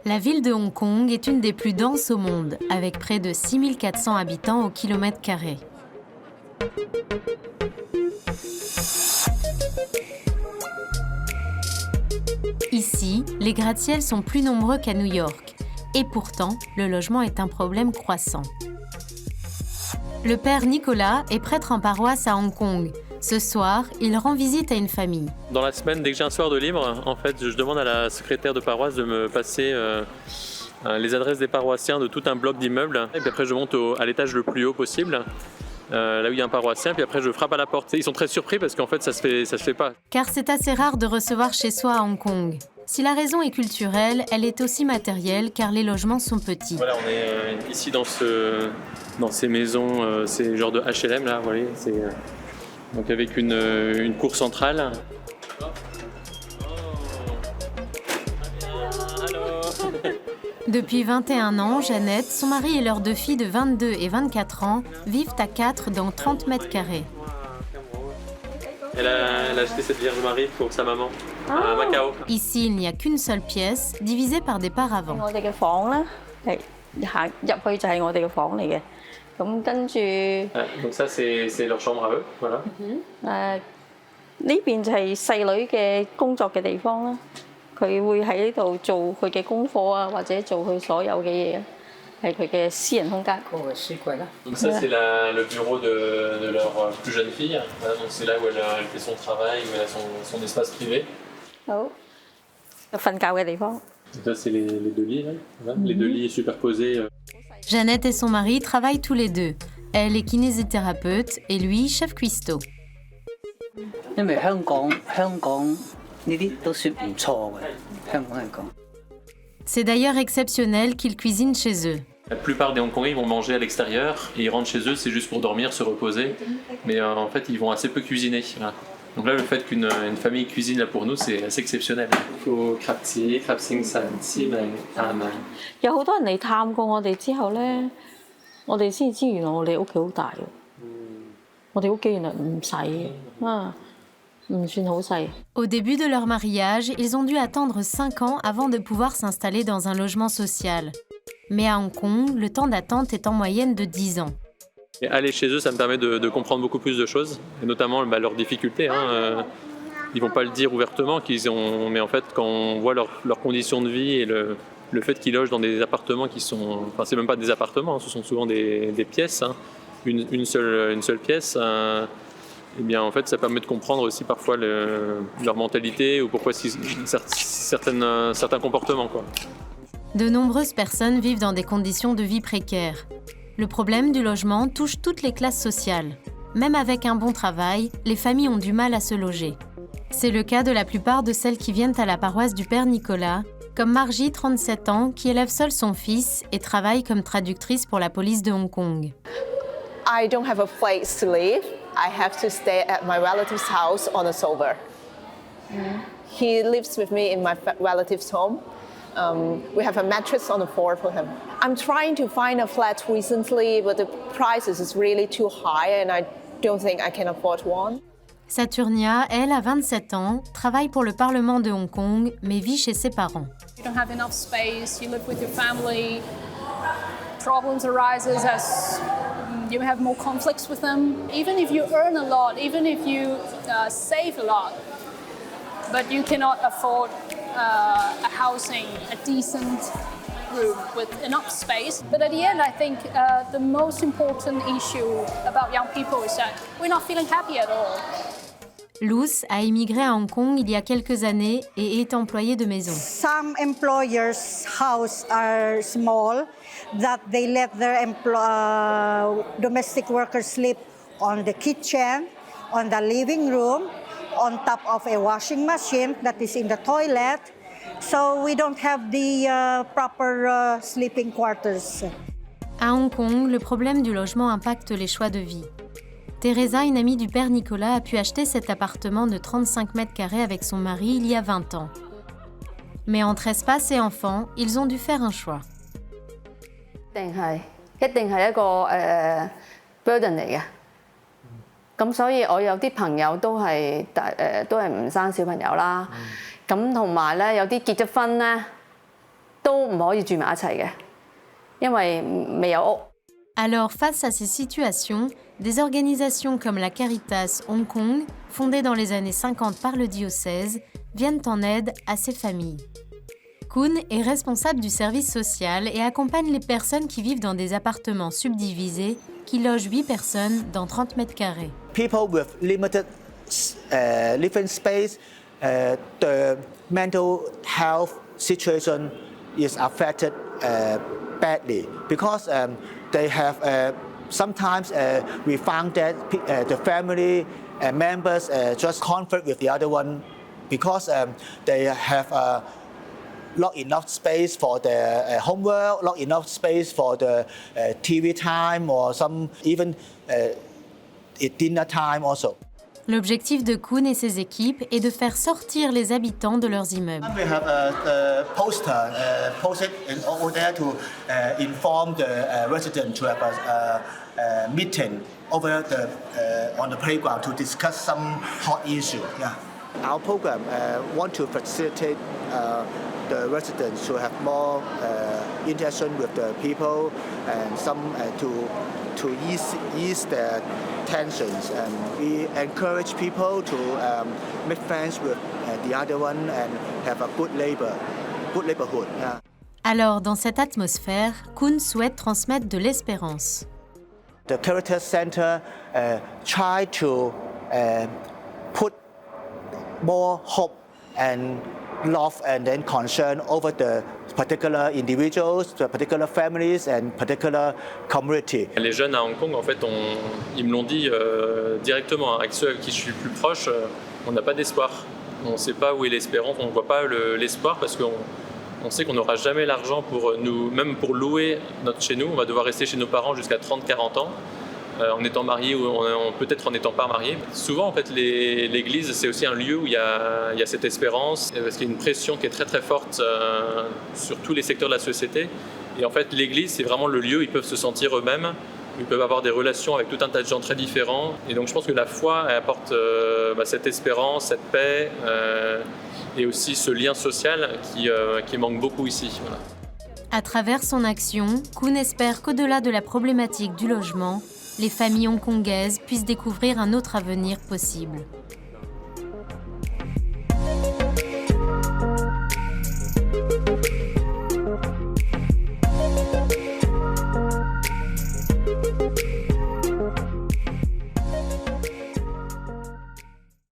La ville de Hong Kong est une des plus denses au monde, avec près de 6 400 habitants au kilomètre carré. Ici, les gratte-ciels sont plus nombreux qu'à New York. Et pourtant, le logement est un problème croissant. Le père Nicolas est prêtre en paroisse à Hong Kong. Ce soir, il rend visite à une famille. Dans la semaine, dès que j'ai un soir de libre, en fait, je demande à la secrétaire de paroisse de me passer les adresses des paroissiens de tout un bloc d'immeubles. Et puis après, je monte à l'étage le plus haut possible, là où il y a un paroissien. Puis après, je frappe à la porte. Ils sont très surpris parce qu'en fait, ça se fait pas. Car c'est assez rare de recevoir chez soi à Hong Kong. Si la raison est culturelle, elle est aussi matérielle car les logements sont petits. Voilà, on est ici dans ces maisons, ces genres de HLM là, vous voyez, donc avec une cour centrale. Depuis 21 ans, Jeannette, son mari et leurs 2 filles de 22 et 24 ans vivent à 4 dans 30 mètres carrés. Elle a acheté cette Vierge Marie pour sa maman à Macao. Ici, il n'y a qu'une seule pièce, divisée par des paravents. Donc ça, c'est leur chambre à eux, voilà. Donc ça, c'est le bureau de leur plus jeune fille. Voilà, donc c'est là où elle fait son travail, où elle a son espace privé. Donc ça, c'est les 2 lits, là. Voilà, les 2 lits superposés. Jeannette et son mari travaillent tous les deux. Elle est kinésithérapeute et lui, chef cuistot. C'est d'ailleurs exceptionnel qu'ils cuisinent chez eux. La plupart des Hongkongais ils vont manger à l'extérieur et ils rentrent chez eux, c'est juste pour dormir, se reposer. Mais en fait, ils vont assez peu cuisiner. Voilà. Donc là, le fait qu'une famille cuisine là pour nous, c'est assez exceptionnel. Au début de leur mariage, ils ont dû attendre 5 ans avant de pouvoir s'installer dans un logement social. Mais à Hong Kong, le temps d'attente est en moyenne de 10 ans. Et aller chez eux, ça me permet de comprendre beaucoup plus de choses, et notamment leurs difficultés. Ils vont pas le dire ouvertement mais en fait, quand on voit leurs conditions de vie et le fait qu'ils logent dans des appartements qui sont, enfin c'est même pas des appartements, ce sont souvent des pièces, une seule pièce. Eh bien, en fait, ça permet de comprendre aussi parfois leur mentalité ou pourquoi certains comportements, quoi. De nombreuses personnes vivent dans des conditions de vie précaires. Le problème du logement touche toutes les classes sociales. Même avec un bon travail, les familles ont du mal à se loger. C'est le cas de la plupart de celles qui viennent à la paroisse du Père Nicolas, comme Margie, 37 ans, qui élève seule son fils et travaille comme traductrice pour la police de Hong Kong. I don't have a place to live. I have to stay at my relative's house on a sofa. He lives with me in my relative's home. We have a mattress on the floor for him. I'm trying to find a flat recently, but the prices is really too high and I don't think I can afford one. Saturnia, elle, a 27 ans, travaille pour le Parlement de Hong Kong, mais vit chez ses parents. You don't have enough space, you live with your family, problems arises as you have more conflicts with them. Even if you earn a lot, even if you save a lot, but you cannot afford a housing, a decent room with enough space. But at the end, I think the most important issue about young people is that we're not feeling happy at all. Luz a immigré à Hong Kong il y a quelques années et est employée de maison. Some employers' house are small, that they let their domestic workers sleep on the kitchen, on the living room, on top of a washing machine that is in the toilet. So we don't have the proper sleeping quarters. À Hong Kong, le problème du logement impacte les choix de vie. Teresa, une amie du père Nicolas, a pu acheter cet appartement de 35 mètres carrés avec son mari il y a 20 ans. Mais entre espace et enfants, ils ont dû faire un choix. 一定係一個burden 嚟嘅。咁所以我有啲朋友都係唔生小朋友啦。咁同埋咧，有啲結咗婚咧，都唔可以住埋一齊嘅，因為未有屋。Alors, face à ces situations, des organisations comme la Caritas Hong Kong, fondée dans les années 50 par le diocèse, viennent en aide à ces familles. Kun est responsable du service social et accompagne les personnes qui vivent dans des appartements subdivisés qui logent 8 personnes dans 30 mètres carrés. People with limited living space, the mental health situation is affected badly because they have sometimes we found that the family members just conflict with the other one because they have not enough space for their homework, not enough space for the TV time or some even dinner time also. L'objectif de Kun et ses équipes est de faire sortir les habitants de leurs immeubles. We have a poster posted over there to inform the residents to have a meeting over on the playground to discuss some hot issue. Yeah. Our program want to facilitate the residents to have more interaction with the people and some to ease their tensions, and we encourage people to make friends with the other one and have a good neighborhood. Yeah. Alors, dans cette atmosphère, Kun souhaite transmettre de l'espérance. The Caritas Center try to put more hope and love and then concern over the particular individuals, the particular families and particular community. Les jeunes à Hong Kong, en fait, ils me l'ont dit directement, avec ceux avec qui je suis le plus proche, on n'a pas d'espoir. On ne sait pas où est l'espérance, on ne voit pas l'espoir parce qu'on sait qu'on n'aura jamais l'argent pour nous, même pour louer chez nous. On va devoir rester chez nos parents jusqu'à 30-40 ans. En étant marié ou peut-être en n'étant pas marié. Souvent, en fait, l'église, c'est aussi un lieu où il y a cette espérance, parce qu'il y a une pression qui est très très forte sur tous les secteurs de la société. Et en fait, l'église, c'est vraiment le lieu où ils peuvent se sentir eux-mêmes, où ils peuvent avoir des relations avec tout un tas de gens très différents. Et donc, je pense que la foi, elle apporte cette espérance, cette paix, et aussi ce lien social qui manque beaucoup ici. Voilà. À travers son action, Kun espère qu'au-delà de la problématique du logement, les familles hongkongaises puissent découvrir un autre avenir possible.